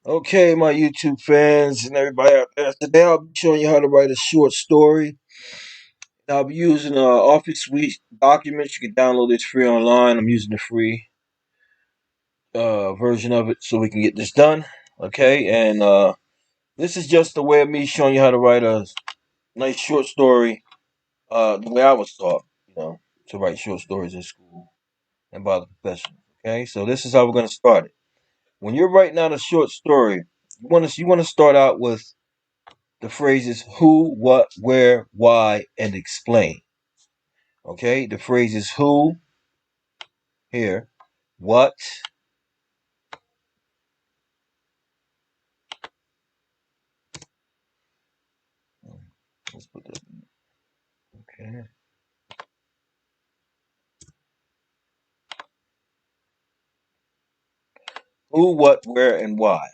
Okay, my YouTube fans and everybody out there. Today I'll be showing you how to write a short story. I'll be using Office Suite documents. You can download this free online. I'm using the free version of it so we can get this done. Okay, and this is just a way of me showing you how to write a nice short story. The way I was taught, to write short stories in school and by the professionals. Okay, so this is how we're gonna start it. When you're writing out a short story, you want to start out with the phrases who, what, where, why, and explain. Okay, the phrases who, here, what, let's put that, okay, who, what, where, and why.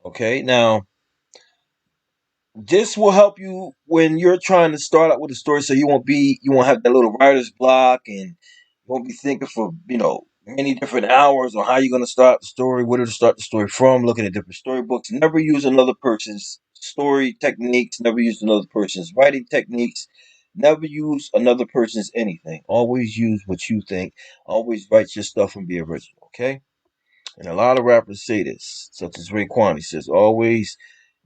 Okay, now this will help you when you're trying to start out with a story, so you won't have that little writer's block, and you won't be thinking for many different hours on how you're going to start the story, where to start the story from, looking at different storybooks. Never use another person's story techniques. Never use another person's writing techniques. Never use another person's anything. Always use what you think. Always write your stuff and be original. Okay. And a lot of rappers say this, such as Raekwon. He says, always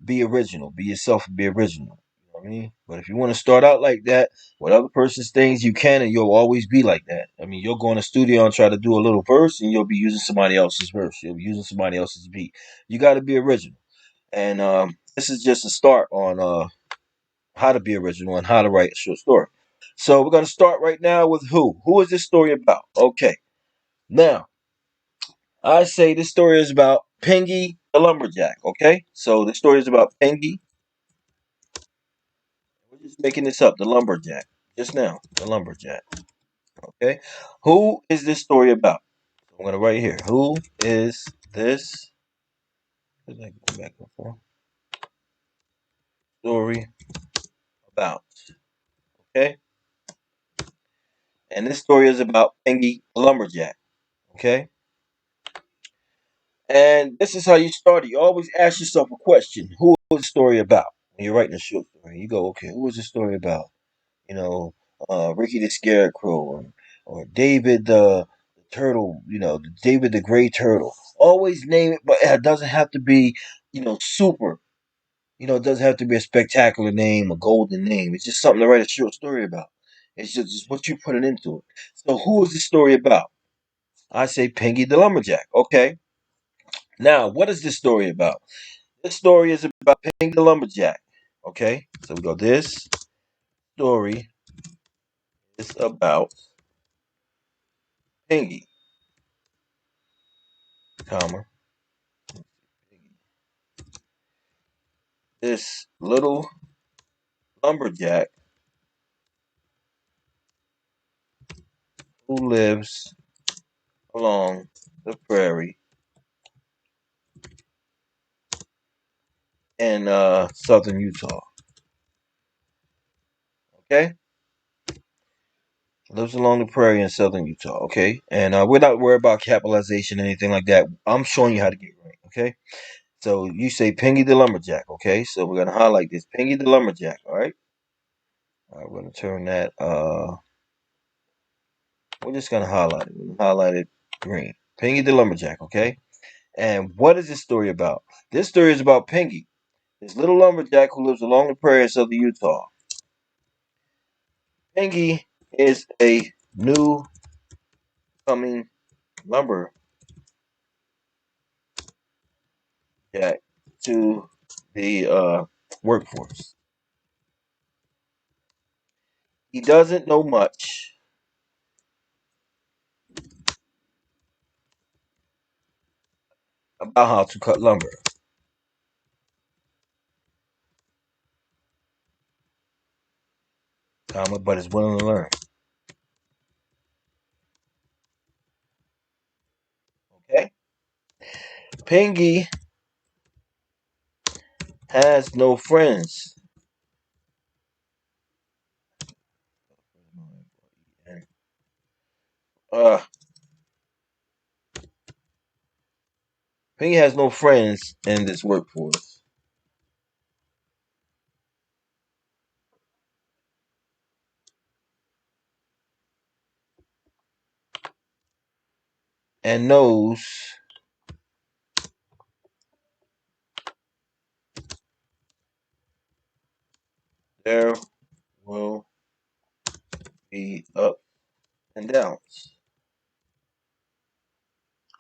be original. Be yourself and be original. You know what I mean? But if you want to start out like that, with other person's things, you can, and you'll always be like that. I mean, you'll go in the studio and try to do a little verse, and you'll be using somebody else's verse. You'll be using somebody else's beat. You got to be original. And this is just a start on how to be original and how to write a short story. So we're going to start right now with who. Who is this story about? Okay. Now, I say this story is about Pingy the Lumberjack, okay? So the story is about Pingy. We're just making this up, the Lumberjack. Just now, the Lumberjack, okay? Who is this story about? So I'm going to write here. Who is this story about? Okay? And this story is about Pingy the Lumberjack, okay? And this is how you start it. You always ask yourself a question. Who is the story about? When you're writing a short story, you go, okay, who is the story about? you know, Ricky the Scarecrow, or David the Turtle, David the Gray Turtle. Always name it, but it doesn't have to be, super. It doesn't have to be a spectacular name, a golden name. It's just something to write a short story about. It's just what you put it into it. So who is the story about? I say Pinky the Lumberjack. Okay. Now, what is this story about? This story is about Pinky the Lumberjack. Okay. So we go. This story is about Pinky, comma, this little lumberjack who lives along the prairie in southern Utah. Okay, lives along the prairie in southern Utah. Okay, and we're not worried about capitalization or anything like that. I'm showing you how to get right. Okay, so you say Pingy the lumberjack. Okay, so we're gonna highlight this Pingy the lumberjack. All right, we're gonna turn that. We're just gonna highlight it. We're gonna highlight it green. Pingy the lumberjack. Okay, and what is this story about? This story is about Pingy, this little lumberjack who lives along the prairies of Utah. Pingy is a new coming lumberjack to the workforce. He doesn't know much about how to cut lumber, but is willing to learn. Okay? Pingy has no friends. Uh, Pinky has no friends in this workforce. And knows there will be up and downs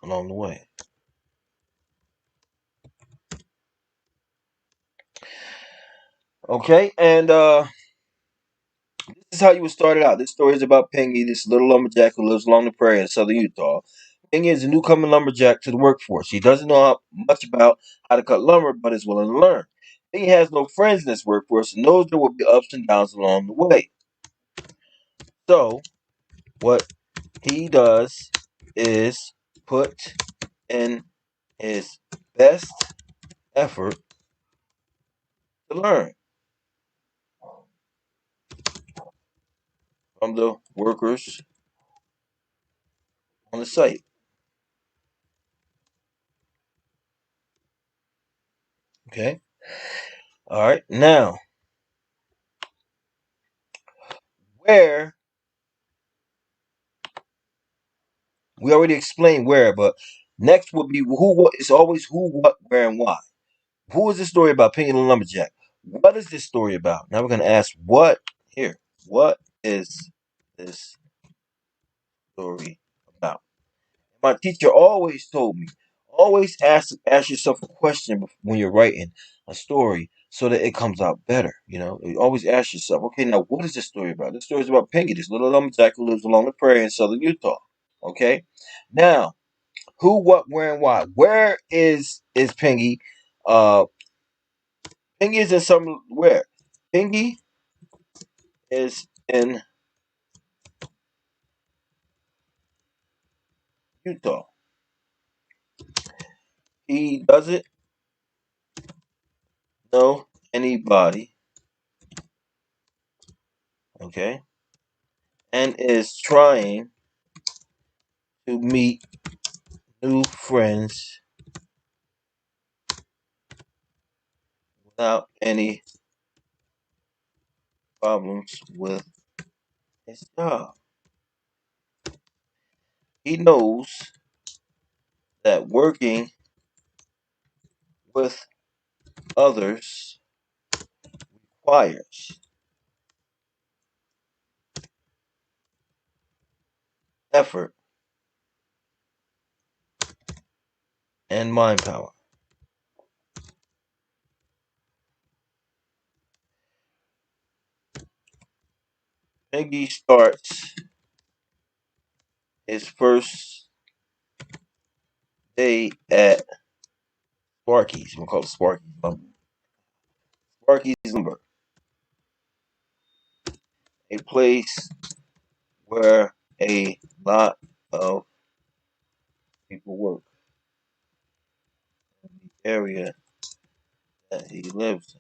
along the way. Okay, and this is how you would start it out. This story is about Pingy, this little lumberjack who lives along the prairie in southern Utah. Pingy is a newcomer lumberjack to the workforce. He doesn't know much about how to cut lumber, but is willing to learn. Pingy has no friends in this workforce and knows there will be ups and downs along the way. So, what he does is put in his best effort to learn from the workers on the site. Okay? All right. Now, where we already explained where, but next would be who, what. It's always who, what, where, and why. Who is this story about? Pinky the Lumberjack. What is this story about? Now we're going to ask what here. What is this story about? My teacher always told me, always ask yourself a question when you're writing a story so that it comes out better. You always ask yourself, okay, now what is this story about? This story is about Pinky, this little lumberjack who lives along the prairie in southern Utah. Okay, now who, what, where, and why? Where is Pinky? Uh, Pinky is in some where? Pinky is in Utah. He doesn't know anybody. Okay, and is trying to meet new friends without any problems with his job. He knows that working with others requires effort and mind power. Piggy starts his first day at Sparky's. We'll call it Sparky's Lumber. Sparky's Lumber, a place where a lot of people work in the area that he lives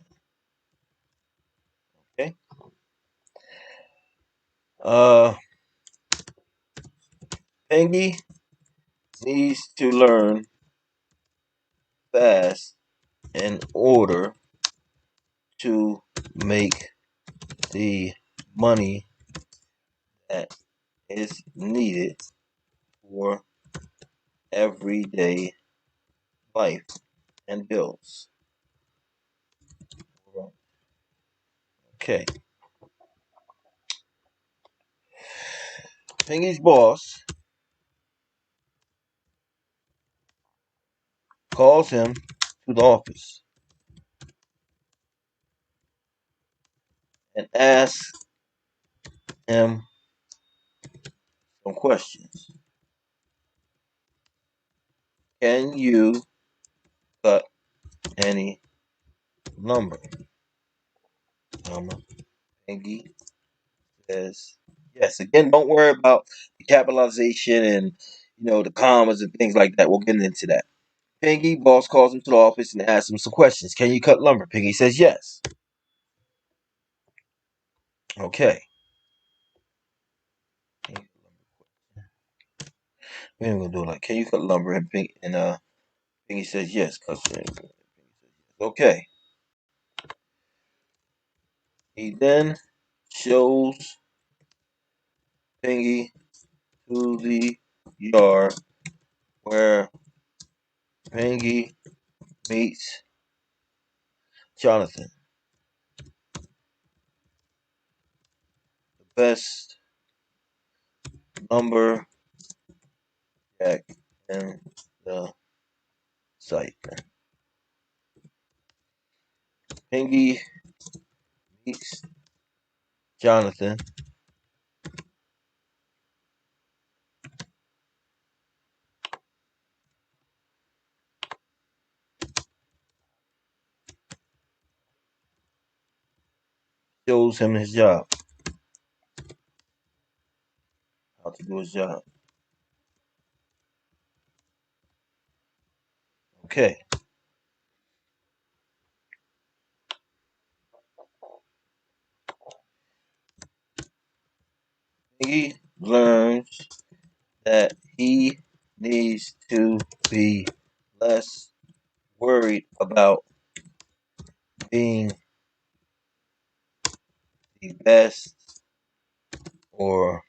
in. Okay. Uh, Peggy needs to learn fast in order to make the money that is needed for everyday life and bills. Okay. Peggy's boss calls him to the office and asks him some questions. Can you cut any lumber? Peggy says yes. Again, don't worry about the capitalization and the commas and things like that. We'll get into that. Peggy, boss calls him to the office and asks him some questions. Can you cut lumber? Peggy says yes. Okay. We're gonna do it like, can you cut lumber? And Peggy Pingy says yes. Okay. He then shows Pingy to the yard where Pingy meets Jonathan, the best lumberjack in the site. Pingy meets Jonathan, shows him his job, how to do his job. Okay. Pingy learns that he needs to be less worried about being the best or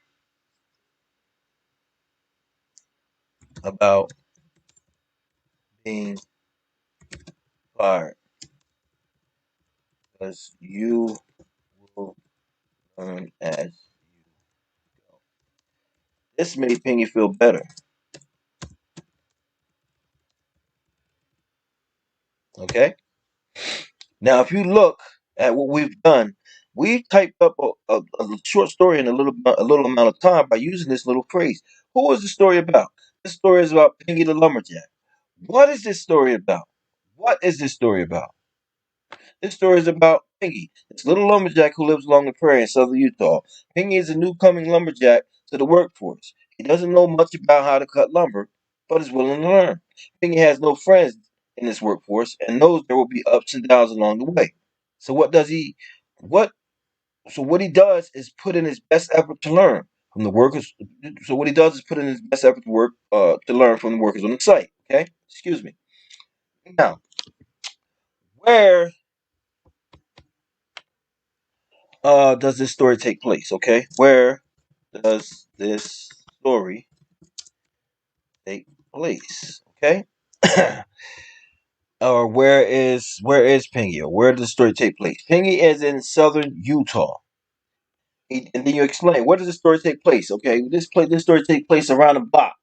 about being fired, because you will learn as you go. This made Pingy feel better. Okay? Now, if you look at what we've done, we've typed up a short story in a little amount of time by using this little phrase. Who is the story about? This story is about Pingy the Lumberjack. What is this story about? What is this story about? This story is about Pingy, this little lumberjack who lives along the prairie in southern Utah. Pingy is a newcoming lumberjack to the workforce. He doesn't know much about how to cut lumber, but is willing to learn. Pingy has no friends in this workforce and knows there will be ups and downs along the way. So what does he what so what he does is put in his best effort to learn from the workers. So what he does is put in his best effort to learn from the workers on the site. Okay? Excuse me. Now, where does this story take place? Okay, where does this story take place? Okay, or where is Pingy? Or where does the story take place? Pingy is in southern Utah. And then you explain, where does the story take place? Okay, this story take place around the block.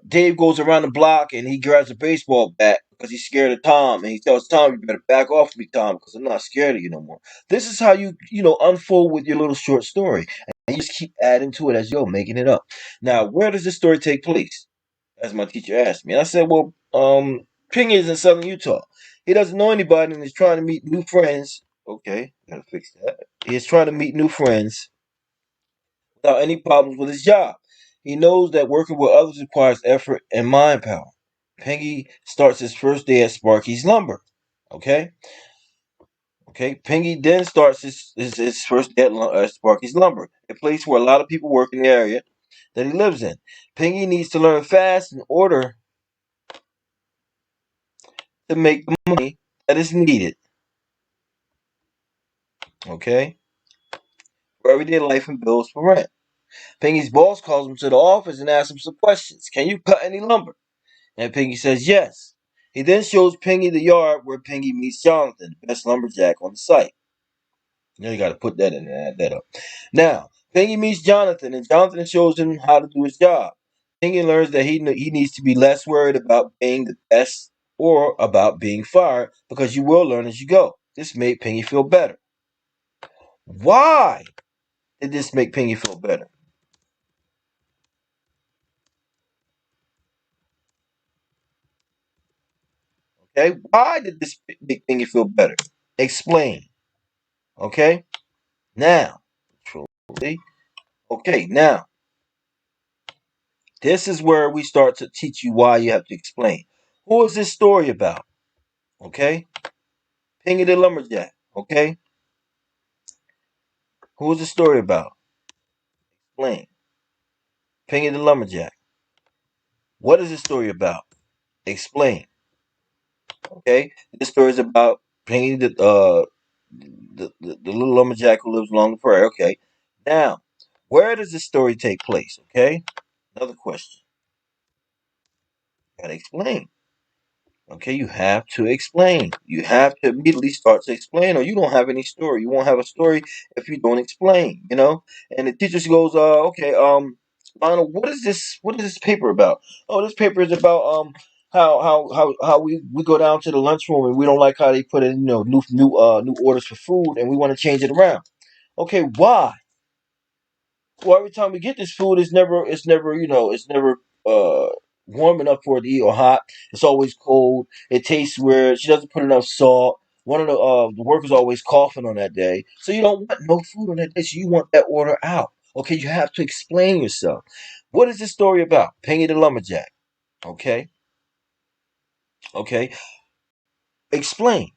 Dave goes around the block and he grabs a baseball bat because he's scared of Tom, and he tells Tom, "You better back off me, Tom, because I'm not scared of you no more." This is how you unfold with your little short story, and you just keep adding to it as you go, making it up. Now, where does this story take place? As my teacher asked me, and I said, "Well, Ping is in southern Utah. He doesn't know anybody and he's trying to meet new friends." Okay, gotta fix that. He's trying to meet new friends without any problems with his job. He knows that working with others requires effort and mind power. Pingy starts his first day at Sparky's Lumber. Okay? Okay. Pingy then starts his first day at Sparky's Lumber, a place where a lot of people work in the area that he lives in. Pingy needs to learn fast in order to make the money that is needed. Okay? For everyday life and bills for rent. Pingy's boss calls him to the office and asks him some questions. Can you cut any lumber? And Pingy says yes. He then shows Pingy the yard where Pingy meets Jonathan, the best lumberjack on the site. You got to put that in and add that up. Now, Pingy meets Jonathan, and Jonathan shows him how to do his job. Pingy learns that he needs to be less worried about being the best or about being fired, because you will learn as you go. This made Pingy feel better. Why did this make Pingy feel better? Okay, why did this make Pingy feel better? Explain. Okay, now, truly. Okay, now, this is where we start to teach you why you have to explain. Who is this story about? Okay? Pingy the Lumberjack. Okay? Who is the story about? Explain. Pingy the Lumberjack. What is the story about? Explain. Okay, this story is about Penny, the little lumberjack who lives along the prairie. Okay, now where does this story take place? Okay, another question. Gotta explain. Okay, you have to explain. You have to immediately start to explain, or you don't have any story. You won't have a story if you don't explain. And the teacher goes, okay, Lionel, what is this? What is this paper about? Oh, this paper is about how we go down to the lunchroom and we don't like how they put in new orders for food and we want to change it around. Okay, why? Well, every time we get this food, it's never warm enough for it to eat or hot. It's always cold. It tastes weird. She doesn't put enough salt. One of the workers always coughing on that day, so you don't want no food on that day. So you want that order out. Okay, you have to explain yourself. What is this story about? Penny the lumberjack. Okay, okay. Explain.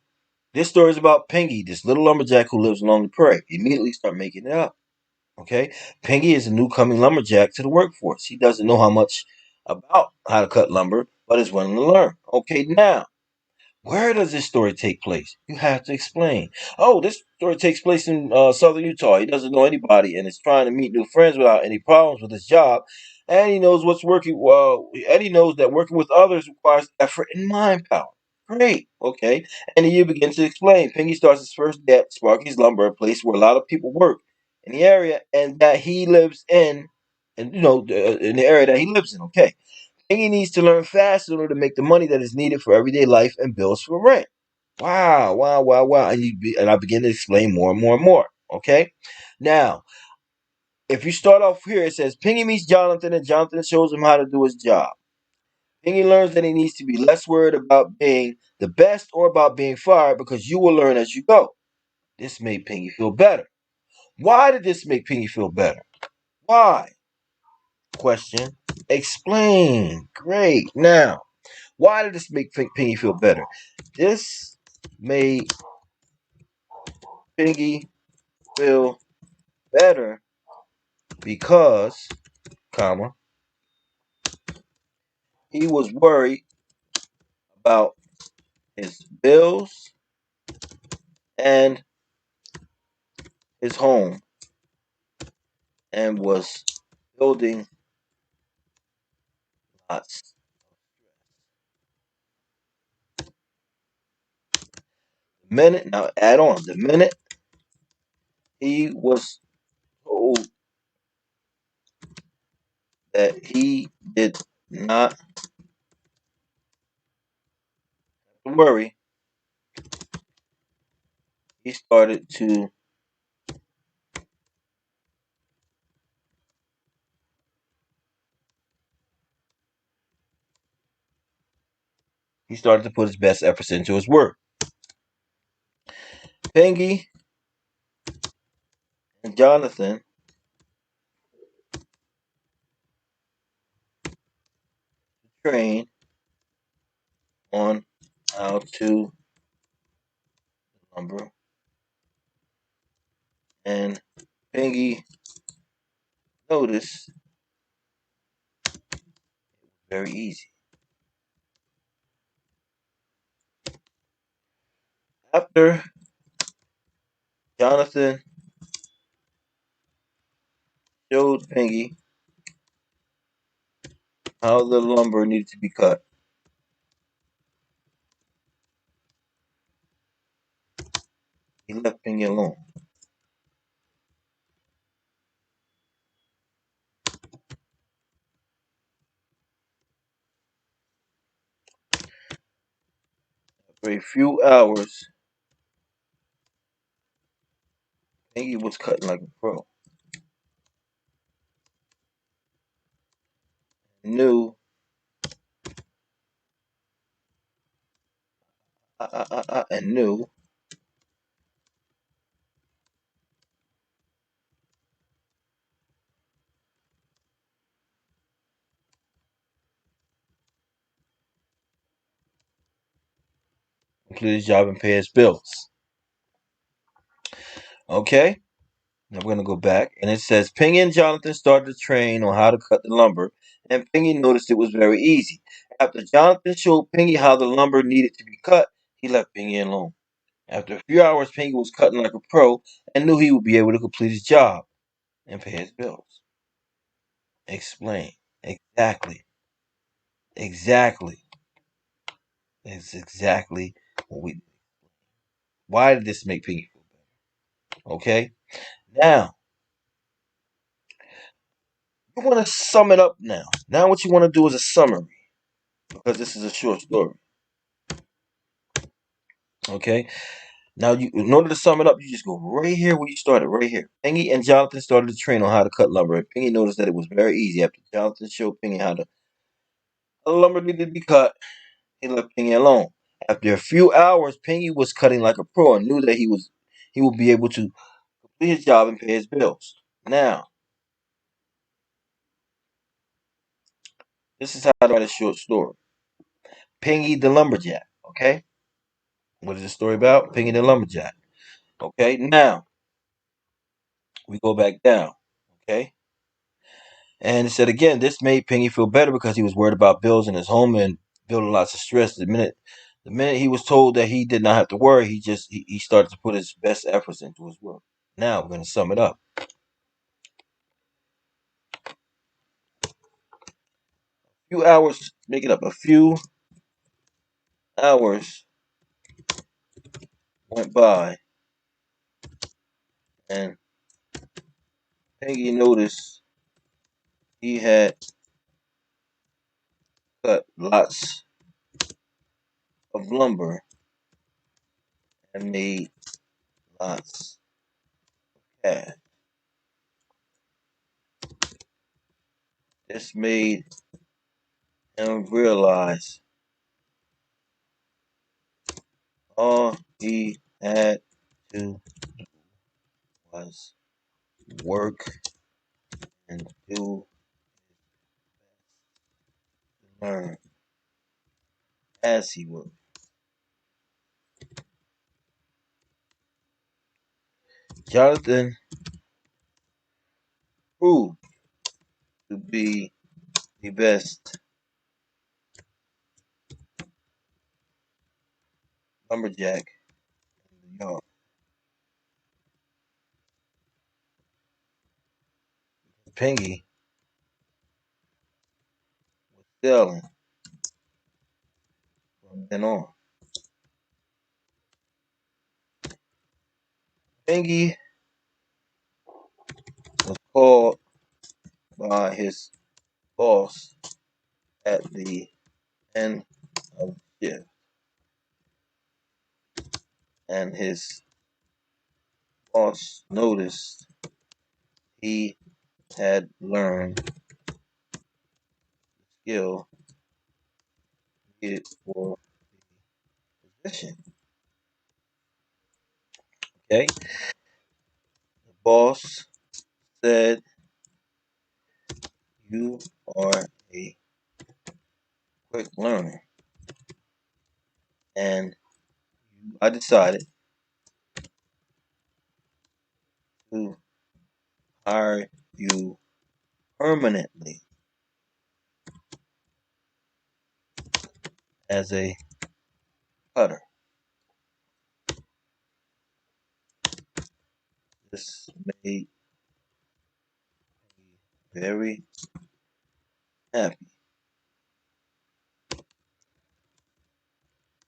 This story is about Pengy, this little lumberjack who lives along the prairie. Immediately start making it up. Okay, Pengy is a new coming lumberjack to the workforce. He doesn't know how much about how to cut lumber, but is willing to learn. Okay, now where does this story take place? You have to explain. Oh, this story takes place in southern Utah. He doesn't know anybody and is trying to meet new friends without any problems with his job. And he knows what's working. Well, and he knows that working with others requires effort and mind power. Great. Okay. And then you begin to explain. Pinky starts his first day at Sparky's Lumber, a place where a lot of people work in the area and that he lives in, and in the area that he lives in. Okay. And he needs to learn fast in order to make the money that is needed for everyday life and bills for rent. Wow, wow, wow, wow. And I begin to explain more and more and more. Okay? Now, if you start off here, it says Pingy meets Jonathan and Jonathan shows him how to do his job. Pingy learns that he needs to be less worried about being the best or about being fired because you will learn as you go. This made Pingy feel better. Why did this make Pingy feel better? Why? Question. Explain. Great. Now, why did this make Pingy feel better? This made Pingy feel better because, comma, he was worried about his bills and his home and was building lots. The minute, now add on, the minute he was told that he did not worry, he started to put his best efforts into his work. Pingy and Jonathan trained on how to number, and Pingy noticed very easy. After Jonathan showed Pingy how the lumber needed to be cut, he left Pingy alone. For a few hours, Pingy was cutting like a pro. Knew, and knew complete his job and pay his bills. Okay, now we're gonna go back, and it says Pingy and Jonathan started to train on how to cut the lumber and Pingy noticed it was very easy. After Jonathan showed Pingy how the lumber needed to be cut, he left Pingy alone. After a few hours, Pingy was cutting like a pro and knew he would be able to complete his job and pay his bills. Explain. Exactly. Exactly. It's exactly what we. Why did this make Pingy feel better? Okay. Now you want to sum it up. Now what you want to do is a summary because this is a short story. Okay. Now, in order to sum it up, you just go right here where you started, right here. Pingy and Jonathan started to train on how to cut lumber, and Pingy noticed that it was very easy. After Jonathan showed Pingy how the lumber needed to be cut, he left Pingy alone. After a few hours, Pingy was cutting like a pro and knew that he would be able to complete his job and pay his bills. Now, this is how to write a short story. Pingy the Lumberjack. Okay, what is the story about? Pingy the Lumberjack. Okay, now we go back down. Okay. And it said again, this made Pingy feel better because he was worried about bills in his home and building lots of stress. The minute he was told that he did not have to worry, he started to put his best efforts into his work. Now we're going to sum it up. A few hours, make it up. A few hours went by, and Pingy noticed he had cut lots of lumber and made lots of cash. This made him realize all he had to do was work and do learn as he would. Jonathan proved to be the best lumberjack in the yard. Pingy was selling from then on. Pingy was called by his boss at the end of the shift, and his boss noticed he had learned skill needed for the position. Okay, the boss said, "You are a quick learner, and I decided to hire you permanently as a cutter." This made me very happy.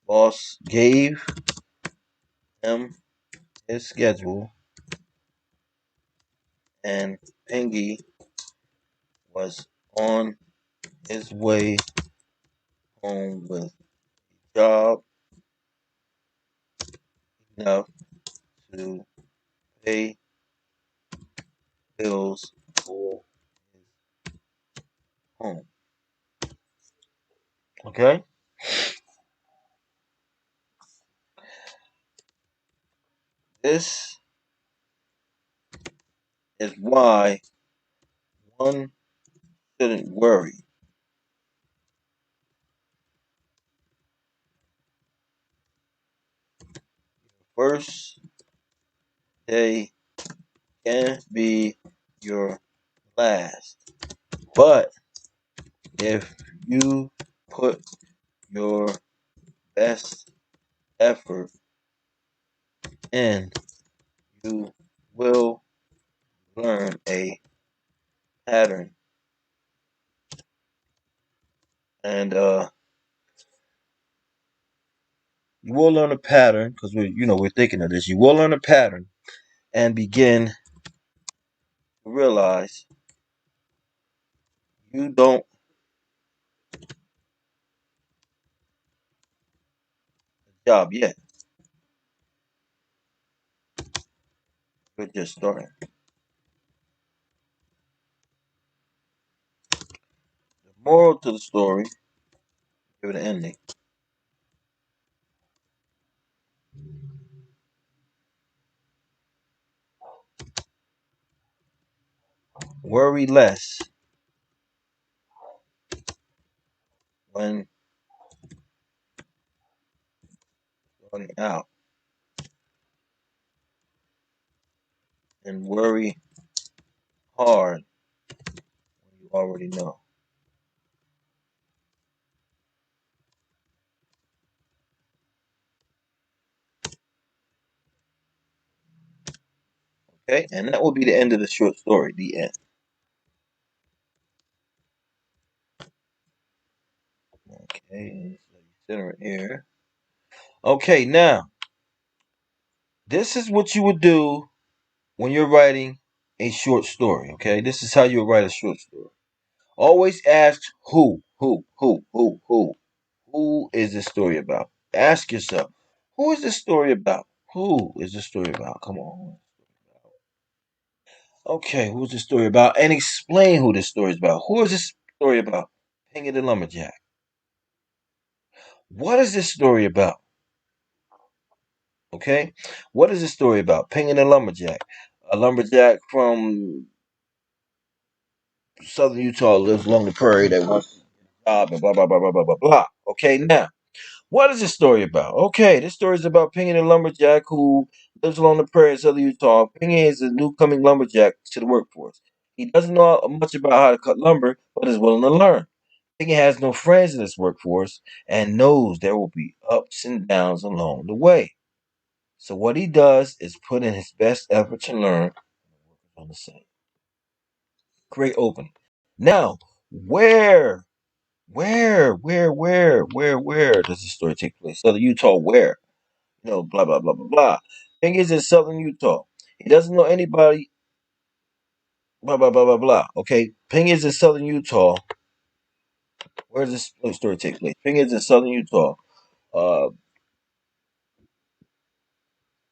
Boss gave him his schedule, and Pingy was on his way home with a job enough to pay bills for his home. Okay? This is why one shouldn't worry. First day can be your last, but If you put your best effort in, you will learn a pattern. And you will learn a pattern because we're thinking of this. You will learn a pattern and begin to realize you don't job yet. We're just starting. The moral to the story, give it an ending. Worry less when starting out, and worry hard when you already know. Okay, and that will be the end of the short story. The end. Okay, so you center it here. Okay, now this is what you would do when you're writing a short story. Okay, this is how you write a short story. Always ask who. Who is this story about? Ask yourself, who is this story about? Who is this story about? Come on. Okay, who's this story about? And explain who this story is about. Who is this story about? Pingy the Lumberjack. What is this story about? Okay? What is this story about? Pingy the Lumberjack. A lumberjack from southern Utah lives along the prairie that wants a job and blah, blah, blah, blah, blah, blah, blah. Okay, now, what is this story about? Okay, this story is about Pingy the lumberjack who lives along the prairie in southern Utah. Pingy is a newcoming lumberjack to the workforce. He doesn't know much about how to cut lumber, but is willing to learn. Pingy has no friends in this workforce and knows there will be ups and downs along the way. So what he does is put in his best effort to learn on the same. Great opening. Now, where does the story take place? Southern Utah, where? Blah, blah, blah, blah, blah. Thing is in southern Utah. He doesn't know anybody, blah, blah, blah, blah, blah. Okay, Ping is in southern Utah. Where does this story take place? Ping is in southern Utah, uh,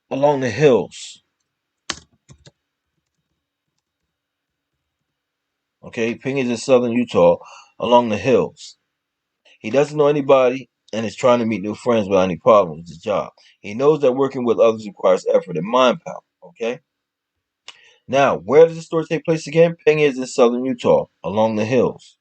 along the hills. Okay, Ping is in southern Utah, along the hills. He doesn't know anybody and is trying to meet new friends without any problems with his job. He knows that working with others requires effort and mind power. Okay, now where does the story take place again? Ping is in southern Utah, along the hills.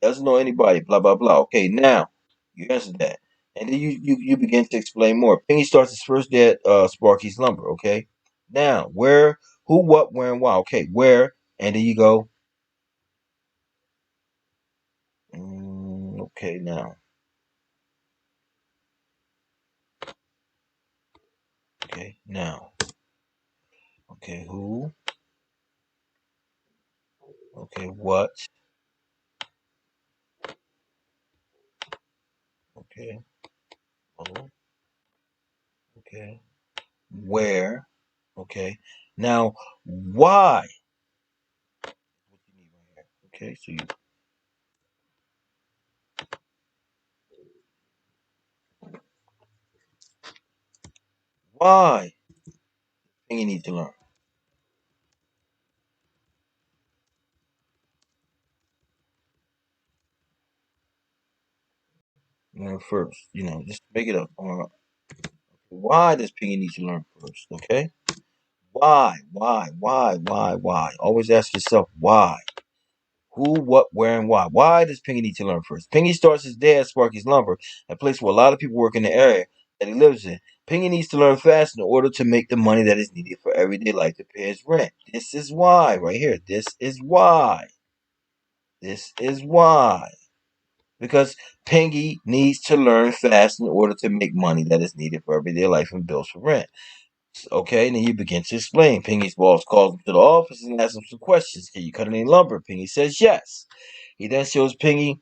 Doesn't know anybody, blah, blah, blah. Okay, now you answer that. And then you begin to explain more. Pingy starts his first day at Sparky's Lumber, okay? Now, where, who, what, where, and why. Okay, where, and then you go, okay, now. Okay, now. Okay, who, okay, what, okay, oh, okay, where, okay. Now, why? What you need right here. Okay, so why? Thing you need to learn. Learn first. Just make it up. Why does Pingy need to learn first? Okay? Why? Always ask yourself why. Who, what, where, and why. Why does Pingy need to learn first? Pingy starts his day at Sparky's Lumber, a place where a lot of people work in the area that he lives in. Pingy needs to learn fast in order to make the money that is needed for everyday life to pay his rent. This is why, right here. This is why. This is why. Because Pingy needs to learn fast in order to make money that is needed for everyday life and bills for rent. Okay, and then you begin to explain. Pingy's boss calls him to the office and asks him some questions. Can you cut any lumber? Pingy says yes. He then shows Pingy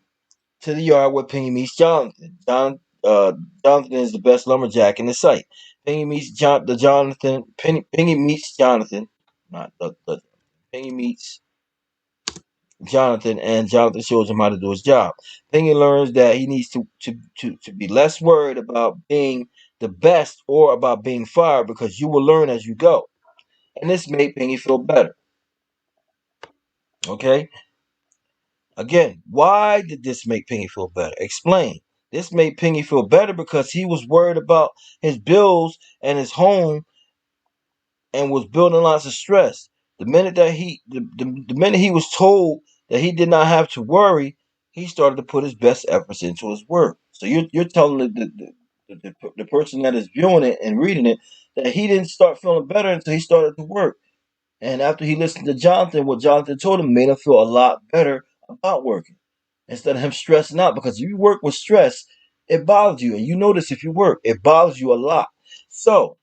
to the yard where Pingy meets Jonathan. Jonathan is the best lumberjack in the site. Pingy meets Pingy meets Jonathan. Not the Pingy meets Jonathan, and Jonathan shows him how to do his job. Pingy learns that he needs to be less worried about being the best or about being fired because you will learn as you go. And this made Pingy feel better. Okay? Again, why did this make Pingy feel better? Explain. This made Pingy feel better because he was worried about his bills and his home and was building lots of stress. The minute he was told that he did not have to worry, he started to put his best efforts into his work. So you're telling the person that is viewing it and reading it that he didn't start feeling better until he started to work. And after he listened to Jonathan, what Jonathan told him made him feel a lot better about working. Instead of him stressing out, because if you work with stress, it bothers you. And you notice if you work, it bothers you a lot. So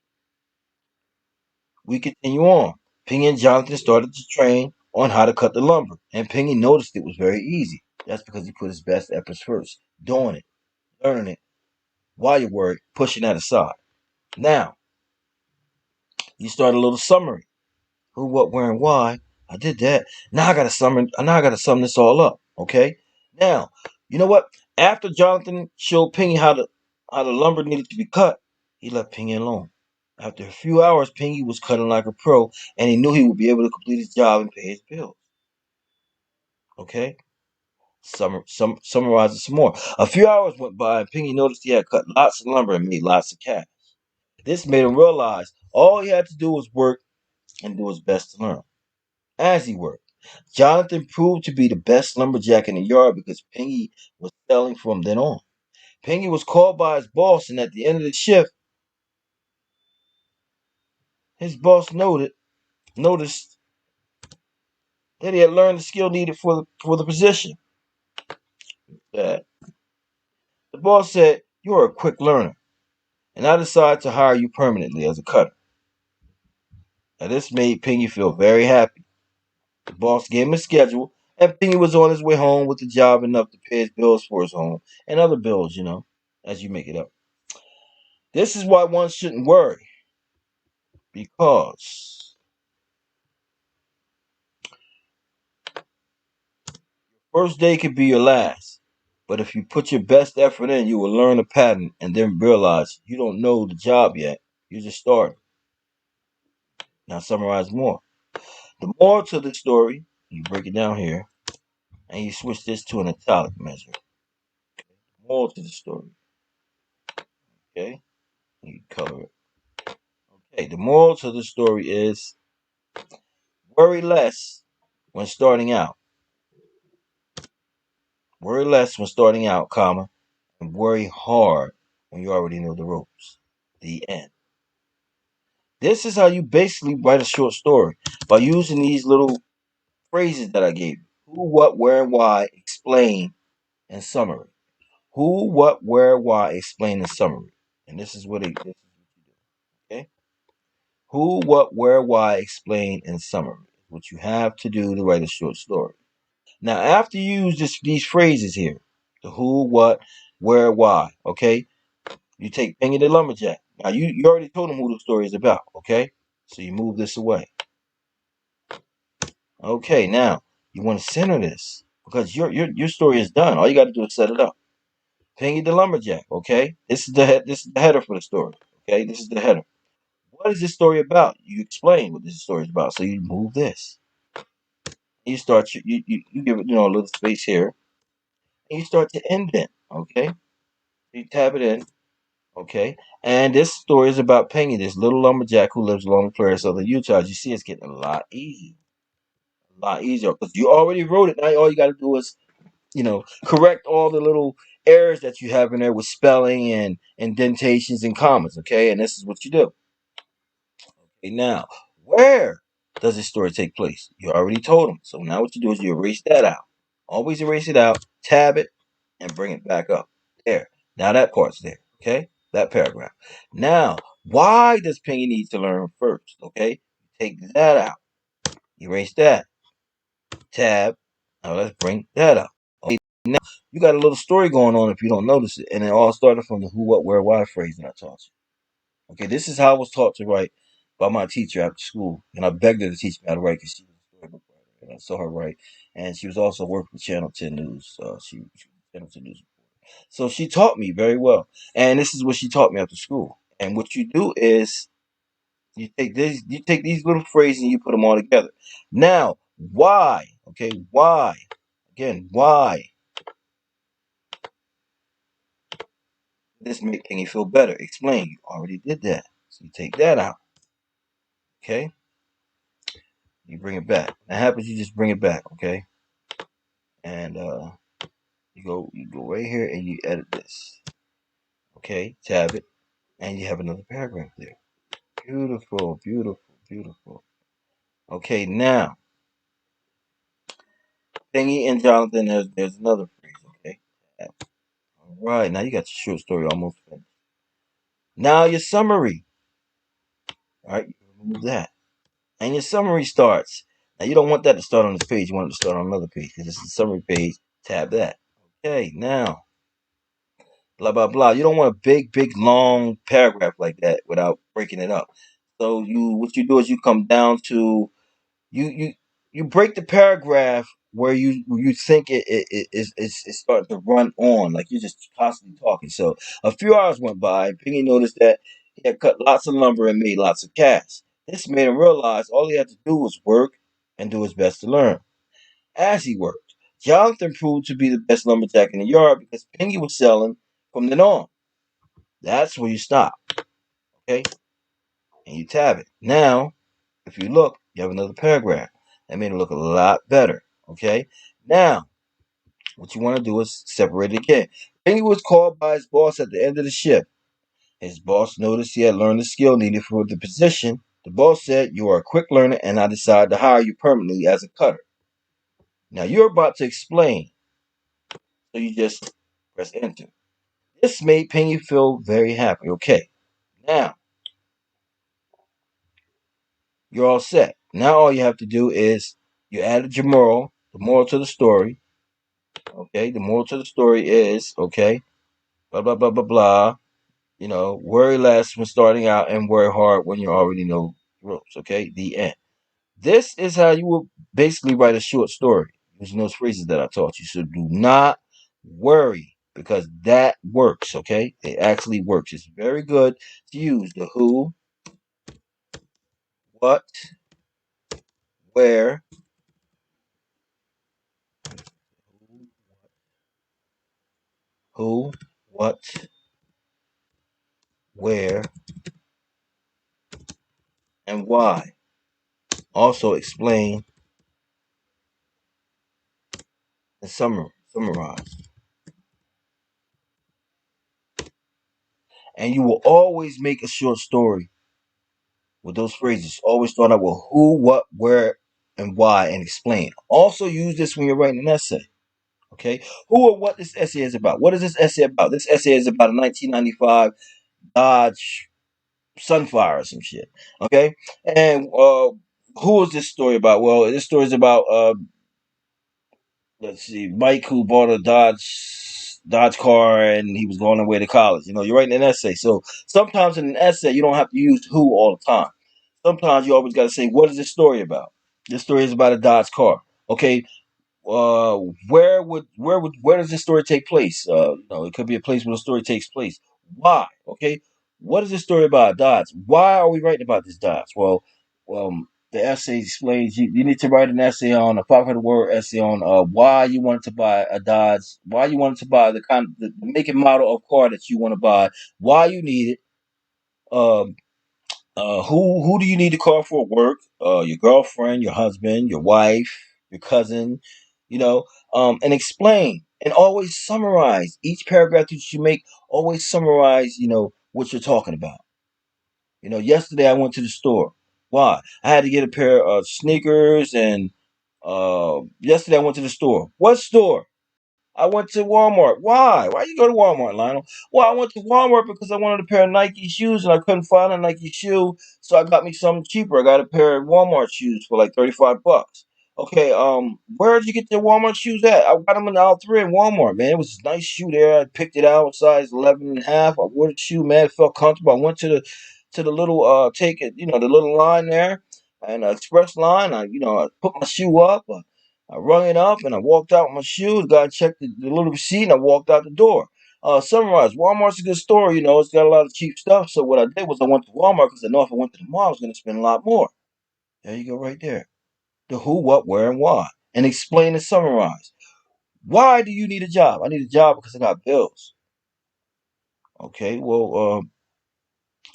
we continue on. Pingy and Jonathan started to train on how to cut the lumber. And Pingy noticed it was very easy. That's because he put his best efforts first. Doing it, learning it, while you're worried, pushing that aside. Now, you start a little summary. Who, what, where, and why. I did that. Now I gotta sum this all up. Okay? Now, you know what? After Jonathan showed Pingy how the lumber needed to be cut, he left Pingy alone. After a few hours, Pingy was cutting like a pro, and he knew he would be able to complete his job and pay his bills. Okay? Summarize it some more. A few hours went by, and Pingy noticed he had cut lots of lumber and made lots of cash. This made him realize all he had to do was work and do his best to learn. As he worked, Jonathan proved to be the best lumberjack in the yard because Pingy was selling from then on. Pingy was called by his boss, and at the end of the shift, his boss noticed that he had learned the skill needed for the position. Uh, the boss said, "You are a quick learner, and I decided to hire you permanently as a cutter." Now this made Pingy feel very happy. The boss gave him a schedule, and Pingy was on his way home with the job enough to pay his bills for his home and other bills, as you make it up. This is why one shouldn't worry, because first day could be your last. But if you put your best effort in, you will learn a pattern and then realize you don't know the job yet. You're just starting. Now summarize more. The moral to the story, you break it down here, and you switch this to an italic measure. Moral to the story. Okay? You color it. Okay, the moral to the story is worry less when starting out. Worry less when starting out, comma, and worry hard when you already know the ropes. The end. This is how you basically write a short story by using these little phrases that I gave you. Who, what, where, why, explain, and summary. Who, what, where, why, explain, and summary. And this is what you do. Okay? Who, what, where, why, explain, and summary. What you have to do to write a short story. Now, after you use these phrases here, the who, what, where, why, okay? You take Penny the Lumberjack. Now, you already told him who the story is about, okay? So you move this away. Okay, now, you want to center this because your story is done. All you got to do is set it up. Penny the Lumberjack, okay? This is the header for the story, okay? This is the header. What is this story about? You explain what this story is about. So you move this. You start, you give it, a little space here. And you start to indent, okay? You tab it in. Okay, and this story is about Penny, this little lumberjack who lives along the prairies of southern Utah. As you see, it's getting a lot easier because you already wrote it. Now all you got to do is, correct all the little errors that you have in there with spelling and indentations and commas. Okay, and this is what you do. Okay, now where does this story take place? You already told them. So now what you do is you erase that out. Always erase it out, tab it, and bring it back up. There. Now that part's there. Okay? That paragraph. Now, why does Pingy need to learn first? Okay? Take that out. Erase that. Tab. Now let's bring that up. Okay, now you got a little story going on if you don't notice it. And it all started from the who, what, where, why phrase that I taught you. Okay, this is how I was taught to write by my teacher after school. And I begged her to teach me how to write because she was a storybook writer. And I saw her write. And she was also working with Channel 10 News. She was Channel 10 News reporter. So she taught me very well. And this is what she taught me after school. And what you do is you take these little phrases and you put them all together. Now, why? Okay, why? Again, why? This making you feel better. Explain. You already did that. So you take that out. Okay? You bring it back. That happens, you just bring it back, okay? And you go right here and you edit this. Okay, tab it, and you have another paragraph there. Beautiful, beautiful, beautiful. Okay, now Thingy and Jonathan, there's another phrase, okay? All right, now you got your short story almost finished. Now your summary. All right, you remove that. And your summary starts. Now you don't want that to start on this page. You want it to start on another page because this is the summary page. Tab that. Okay, now blah blah blah. You don't want a big long paragraph like that without breaking it up. So what you do is you come down to you you you break the paragraph where you think it's starting to run on, like you're just constantly talking. So a few hours went by. Piggy noticed that he had cut lots of lumber and made lots of cash. This made him realize all he had to do was work and do his best to learn. As he worked, Jonathan proved to be the best lumberjack in the yard because Pingy was selling from then on. That's where you stop, okay? And you tab it. Now, if you look, you have another paragraph. That made it look a lot better, okay? Now, what you want to do is separate it again. Pingy was called by his boss at the end of the shift. His boss noticed he had learned the skill needed for the position. The boss said, "You are a quick learner, and I decided to hire you permanently as a cutter." Now, you're about to explain, so you just press enter. This made Pingy feel very happy. Okay, now you're all set. Now all you have to do is you added your moral, the moral to the story. Okay, the moral to the story is okay, blah blah blah blah blah. Worry less when starting out and worry hard when you already know the ropes. Okay, the end. This is how you will basically write a short story using those phrases that I taught you. So do not worry because that works. Okay, it actually works. It's very good to use the who, what, where, who, what, where, and why. Also explain and summarize. And you will always make a short story with those phrases. Always start out with who, what, where, and why, and explain. Also use this when you're writing an essay. Okay? Who or what this essay is about. What is this essay about? This essay is about a 1995 Dodge Sunfire or some shit. Okay? And who is this story about? Well, this story is about let's see, Mike who bought a Dodge car and he was going away to college. You're writing an essay. So sometimes in an essay you don't have to use who all the time. Sometimes you always got to say, what is this story about? This story is about a Dodge car. Okay, uh, where does this story take place? It could be a place where the story takes place. Why? Okay, what is this story about Dodge? Why are we writing about this Dodge? Well, the essay explains you need to write an essay on a 500-word essay on why you wanted to buy a Dodge, why you wanted to buy the make and model of car that you want to buy, why you need it. Um, who do you need to call for work? Your girlfriend, your husband, your wife, your cousin, you know, and explain and always summarize each paragraph that you make. Always summarize, what you're talking about. Yesterday I went to the store. Why? I had to get a pair of sneakers and Yesterday I went to the store. What store? I went to Walmart. Why? Why you go to Walmart, Lionel? Well, I went to Walmart because I wanted a pair of Nike shoes and I couldn't find a Nike shoe, so I got me something cheaper. I got a pair of Walmart shoes for like $35. Okay, where did you get the Walmart shoes at? I got them in the aisle 3 in Walmart, man. It was a nice shoe there. I picked it out, size 11 and a half. I wore the shoe, man. It felt comfortable. I went to the little take it, the little line there, and express line. I put my shoe up. I rung it up and I walked out with my shoes. The guy checked the little receipt and I walked out the door. Summarize, Walmart's a good store, it's got a lot of cheap stuff. So what I did was I went to Walmart because I know if I went to the mall, I was going to spend a lot more. There you go, right there. The who, what, where, and why. And explain and summarize. Why do you need a job? I need a job because I got bills. Okay, well,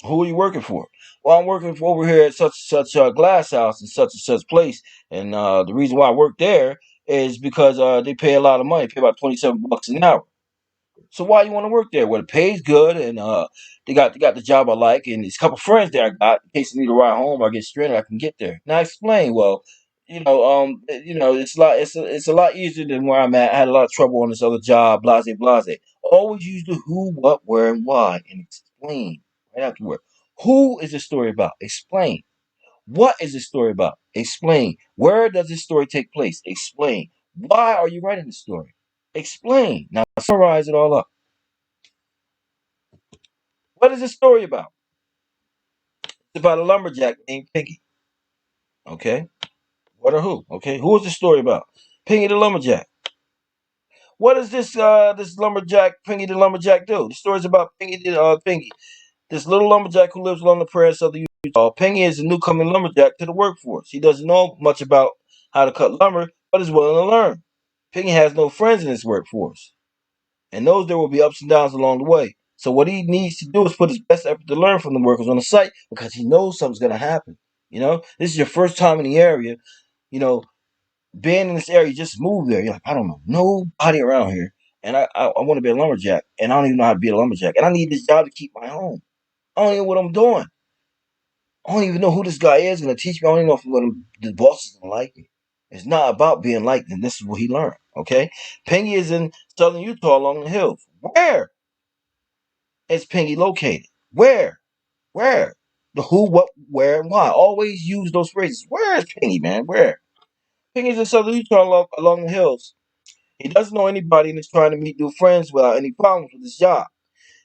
who are you working for? Well, I'm working for over here at such and such glass house in such and such place. And the reason why I work there is because they pay a lot of money, pay about $27 an hour. So why you want to work there? Well, the pay's good, and they got the job I like, and there's a couple friends there I got in case I need to ride home or I get stranded, I can get there. Now explain. Well, it's a lot easier than where I'm at. I had a lot of trouble on this other job. Blase, blase. Always use the who, what, where, and why, and explain right afterward. Who is the story about? Explain. What is the story about? Explain. Where does this story take place? Explain. Why are you writing the story? Explain. Now summarize it all up. What is this story about? It's about a lumberjack named Pinky. Okay. What or who? Okay. Who is the story about? Pinky the lumberjack. What does this lumberjack Pinky the lumberjack do? The story is about Pinky, this little lumberjack who lives along the prairie of southern Utah. Pinky is a newcomer lumberjack to the workforce. He doesn't know much about how to cut lumber, but is willing to learn. Pinky has no friends in this workforce, and knows there will be ups and downs along the way. So what he needs to do is put his best effort to learn from the workers on the site because he knows something's going to happen. This is your first time in the area. You know, being in this area, you just moved there. You're like, I don't know nobody around here, and I want to be a lumberjack, and I don't even know how to be a lumberjack, and I need this job to keep my home. I don't even know what I'm doing. I don't even know who this guy is going to teach me. I don't even know if the boss is going to like me. It's not about being liked, and this is what he learned. Okay, Pengy is in southern Utah along the hills. Where is Pinky located? Where? Where? The who, what, where, and why. Always use those phrases. Where is Pinky, man? Where? Pinky's in southern Utah along the hills. He doesn't know anybody and is trying to meet new friends without any problems with his job.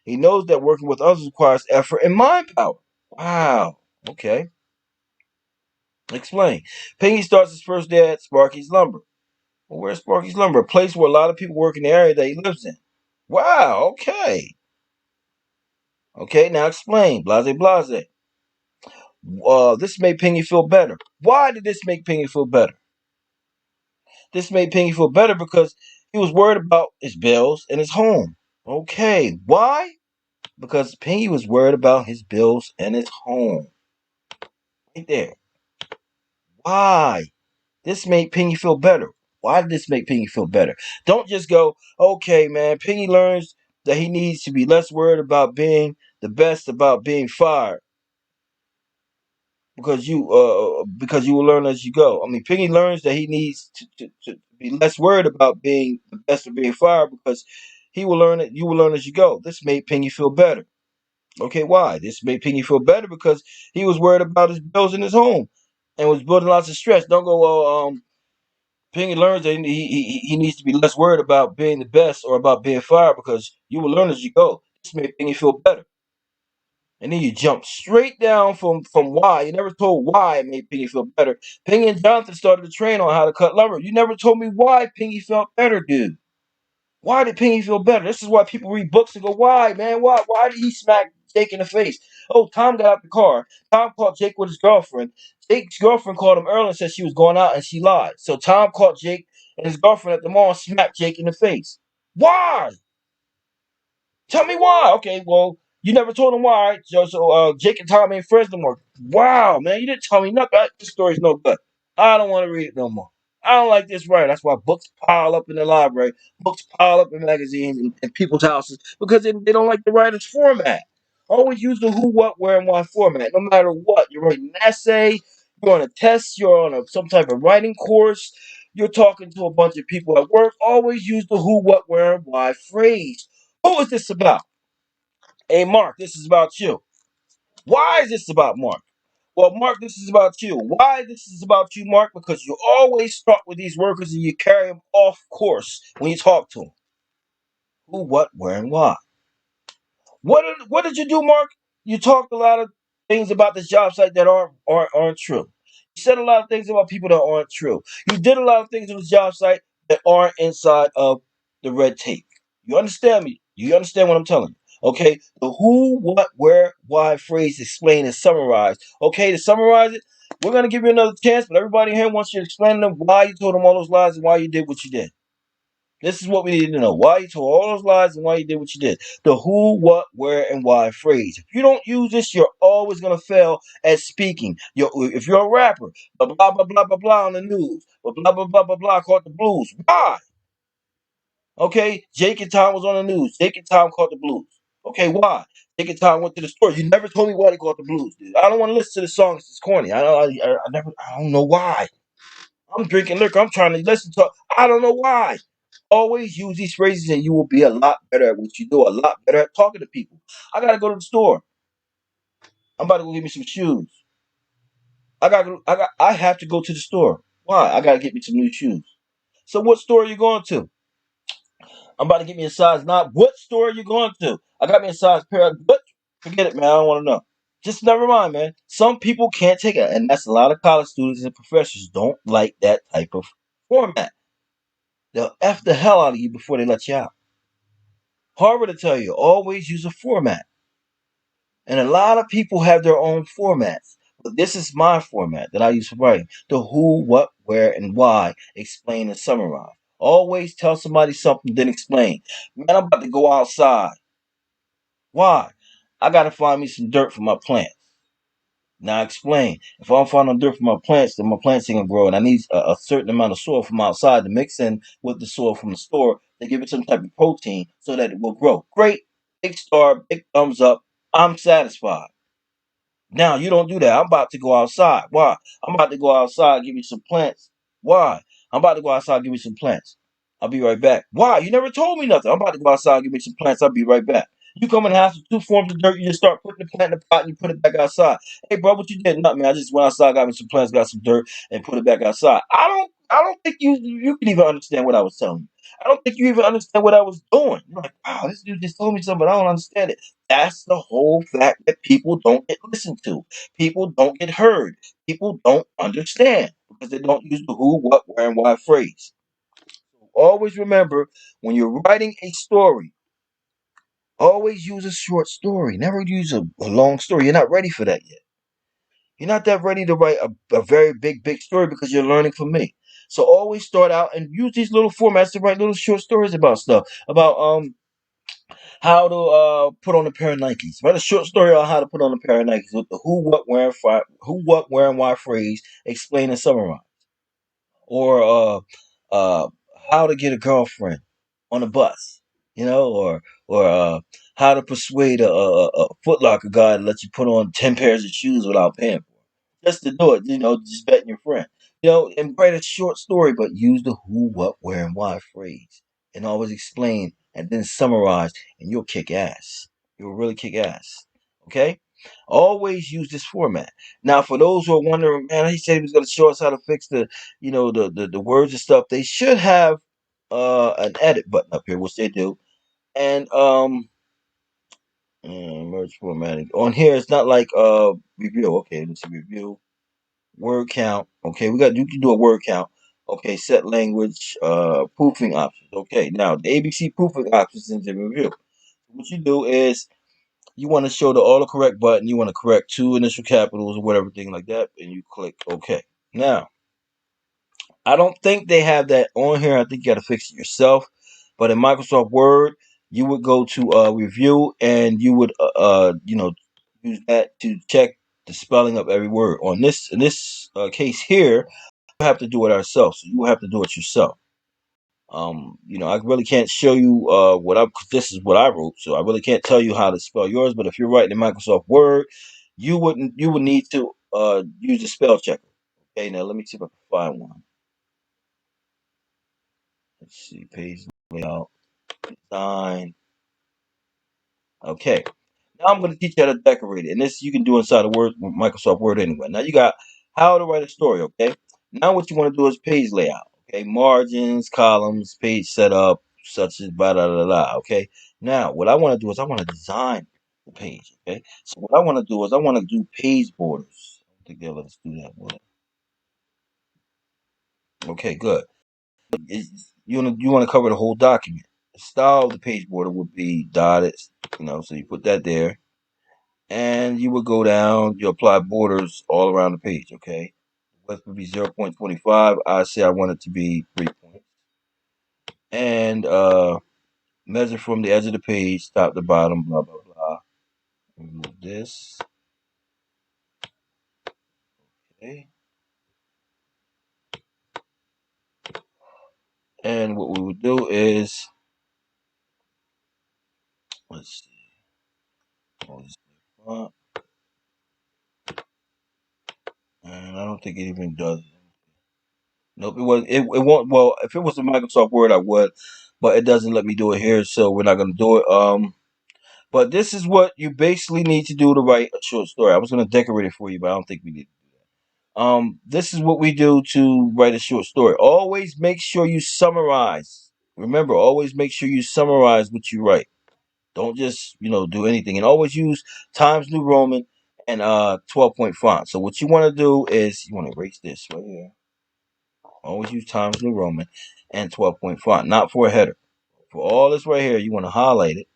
He knows that working with others requires effort and mind power. Wow. Okay. Explain. Pinky starts his first day at Sparky's Lumber. Well, where's Sparky's Lumber? A place where a lot of people work in the area that he lives in. Wow. Okay. Okay, now explain. Blase, blase. This made Pingy feel better. Why did this make Pingy feel better? This made Pingy feel better because he was worried about his bills and his home. Okay, why? Because Pingy was worried about his bills and his home. Right there. Why? This made Pingy feel better. Why did this make Pingy feel better? Don't just go, okay, man. Pingy learns that he needs to be less worried about being the best about being fired. Because you will learn as you go. I mean, Penny learns that he needs to be less worried about being the best of being fired because he will learn it. You will learn as you go. This made Penny feel better. Okay, why? This made Penny feel better because he was worried about his bills in his home and was building lots of stress. Don't go, well, Penny learns that he needs to be less worried about being the best or about being fired because you will learn as you go. This made Penny feel better. And then you jump straight down from why. You never told why it made Pingy feel better. Pingy and Jonathan started to train on how to cut lumber. You never told me why Pingy felt better, dude. Why did Pingy feel better? This is why people read books and go, why, man? Why did he smack Jake in the face? Oh, Tom got out the car. Tom caught Jake with his girlfriend. Jake's girlfriend called him early and said she was going out and she lied. So Tom caught Jake and his girlfriend at the mall and smacked Jake in the face. Why? Tell me why. Okay, well, you never told him why. Right? So Jake and Tom ain't friends no more. Wow, man, you didn't tell me nothing. This story's no good. I don't want to read it no more. I don't like this writing. That's why books pile up in the library. Books pile up in magazines and people's houses because they don't like the writer's format. Always use the who, what, where, and why format. No matter what. You're writing an essay, you're on a test, you're on some type of writing course, you're talking to a bunch of people at work, always use the who, what, where, and why phrase. Who is this about? Hey, Mark, this is about you. Why is this about Mark? Well, Mark, this is about you. Why this is about you, Mark? Because you always start with these workers and you carry them off course when you talk to them. Who, what, where, and why. What did you do, Mark? You talked a lot of things about this job site that aren't true. You said a lot of things about people that aren't true. You did a lot of things on this job site that aren't inside of the red tape. You understand me? You understand what I'm telling you? Okay, the who, what, where, why phrase explain and summarize. Okay, to summarize it, we're gonna give you another chance, but everybody here wants you to explain to them why you told them all those lies and why you did what you did. This is what we need to know. Why you told all those lies and why you did what you did. The who, what, where, and why phrase. If you don't use this, you're always going to fail at speaking. If you're a rapper, blah, blah, blah, blah, blah, blah on the news, blah, blah, blah, blah, blah, blah, caught the blues. Why? Okay, Jake and Tom was on the news. Jake and Tom caught the blues. Okay, why? Jake and Tom went to the store. You never told me why they caught the blues, dude. I don't want to listen to the songs. It's corny. I don't know why. I'm drinking liquor. I'm trying to listen to. I don't know why. Always use these phrases, and you will be a lot better at what you do. A lot better at talking to people. I gotta go to the store. I'm about to go get me some shoes. I have to go to the store. Why? I gotta get me some new shoes. So what store are you going to? I'm about to get me a size 9. What store are you going to? I got me a size pair. What? Forget it, man. I don't want to know. Just never mind, man. Some people can't take it, and that's a lot of college students and professors don't like that type of format. They'll F the hell out of you before they let you out. Harvard will tell you, always use a format. And a lot of people have their own formats. But this is my format that I use for writing. The who, what, where, and why, explain and summarize. Always tell somebody something, then explain. Man, I'm about to go outside. Why? I gotta find me some dirt for my plants. Now explain. If I don't find no dirt for my plants, then my plants ain't gonna grow. And I need a certain amount of soil from outside to mix in with the soil from the store to give it some type of protein so that it will grow. Great. Big star, big thumbs up. I'm satisfied. Now you don't do that. I'm about to go outside. Why? I'm about to go outside and give you some plants. Why? I'm about to go outside and give you some plants. I'll be right back. Why? You never told me nothing. I'm about to go outside and give me some plants. I'll be right back. You come in the house with 2 forms of dirt, you just start putting the plant in the pot and you put it back outside. Hey bro, what you did? Nothing, man. I just went outside, got me some plants, got some dirt, and put it back outside. I don't think you can even understand what I was telling you. I don't think you even understand what I was doing. You're like, wow, this dude just told me something, but I don't understand it. That's the whole fact that people don't get listened to. People don't get heard. People don't understand because they don't use the who, what, where, and why phrase. So always remember when you're writing a story, always use a short story. Never use a long story. You're not ready for that yet. You're not that ready to write a very big story because you're learning from me. So always start out and use these little formats to write little short stories about stuff. About how to put on a pair of Nikes. Write a short story on how to put on a pair of Nikes with the who, what, where, and why phrase, explain and summarize. Or uh, how to get a girlfriend on a bus, or how to persuade a Foot Locker guy to let you put on 10 pairs of shoes without paying for it. Just to do it, just betting your friend. And write a short story, but use the who, what, where, and why phrase. And always explain and then summarize, and you'll kick ass. You'll really kick ass. Okay? Always use this format. Now, for those who are wondering, man, he said he was going to show us how to fix the words and stuff. They should have an edit button up here, which they do, and merge formatting on here. It's not like review. Okay, let's see review word count. Okay, you can do a word count. Okay, set language, proofing options. Okay, now the ABC proofing options in the review. What you do is you want to show the autocorrect button. You want to correct 2 initial capitals or whatever thing like that, and you click OK. Now, I don't think they have that on here. I think you got to fix it yourself. But in Microsoft Word, you would go to review and you would use that to check the spelling of every word. In this case here, we have to do it ourselves. So you have to do it yourself. I really can't show you cause this is what I wrote, so I really can't tell you how to spell yours. But if you're writing in Microsoft Word, you would need to use the spell checker. Okay, now let me see if I can find one. Let's see, page layout, design. Okay. Now I'm going to teach you how to decorate it. And this you can do inside of Word, Microsoft Word anyway. Now you got how to write a story, okay? Now what you want to do is page layout, okay? Margins, columns, page setup, such as blah, blah, blah, blah, okay? Now what I want to do is I want to design the page, okay? So what I want to do is I want to do page borders. I don't think they'll let us do that, will they? Okay, good. You want to cover the whole document. The style of the page border would be dotted, so you put that there. And you would go down, you apply borders all around the page, okay? Width would be 0.25. I say I want it to be 3 points. And measure from the edge of the page, top to bottom, blah, blah, blah. Remove this. Okay. And what we would do is, let's see. Font. And I don't think it even does. Nope, it won't. Well, if it was a Microsoft Word, I would, but it doesn't let me do it here, so we're not gonna do it. But this is what you basically need to do to write a short story. I was gonna decorate it for you, but I don't think we need to do that. This is what we do to write a short story. Always make sure you summarize. Remember, always make sure you summarize what you write. Don't just do anything, and always use Times New Roman and 12-point font. So what you want to do is you want to erase this right here. Always use Times New Roman and 12-point font, not for a header. For all this right here, you want to highlight it.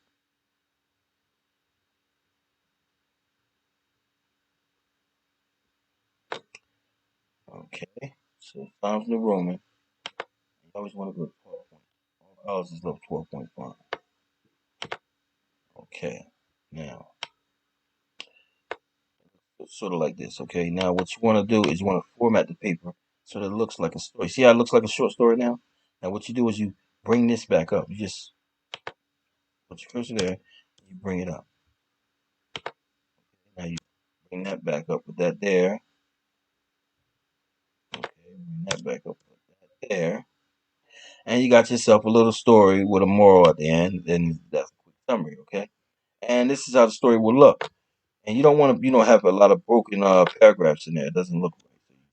Okay, so Times New Roman. You always want to go 12 point. All else is little 12-point font. Okay, now it's sort of like this. Okay, now what you want to do is you want to format the paper so that it looks like a story. See how it looks like a short story now? Now what you do is you bring this back up. You just put your cursor there, you bring it up. Now you bring that back up with that there. Okay, bring that back up with that there. And you got yourself a little story with a moral at the end, and that's a quick summary, okay? And this is how the story will look. And you don't want to, have a lot of broken paragraphs in there. It doesn't look right. So you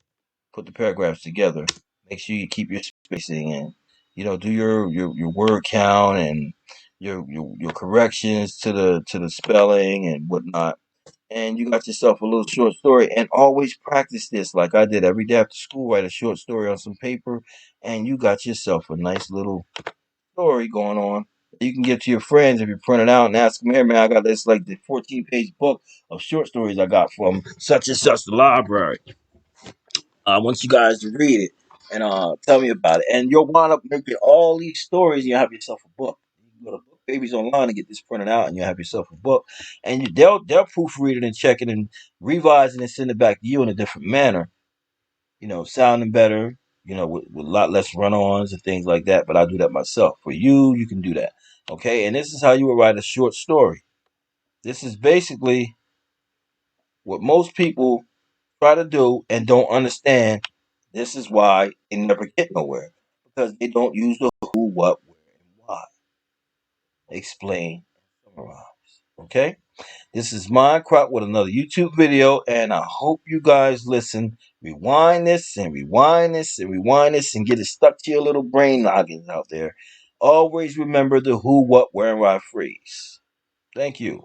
put the paragraphs together. Make sure you keep your spacing and, do your word count and your corrections to the spelling and whatnot. And you got yourself a little short story. And always practice this, like I did every day after school. Write a short story on some paper, and you got yourself a nice little story going on. You can give to your friends if you print it out and ask them, "Here, man, I got this like the 14-page book of short stories I got from such and such the library. I want you guys to read it and tell me about it." And you'll wind up making all these stories, and you have yourself a book. You can go to Book Babies online and get this printed out, and you have yourself a book. And they'll proofread it and check it and revise it and send it back to you in a different manner, sounding better, with a lot less run-ons and things like that. But I do that myself. For you, you can do that. Okay, and this is how you would write a short story. This is basically what most people try to do and don't understand. This is why they never get nowhere. Because they don't use the who, what, where, and why. Explain, summarize. Okay? This is Minecraft with another YouTube video, and I hope you guys listen. Rewind this and rewind this and rewind this and get it stuck to your little brain noggins out there. Always remember the who, what, where, and why phrase. Thank you.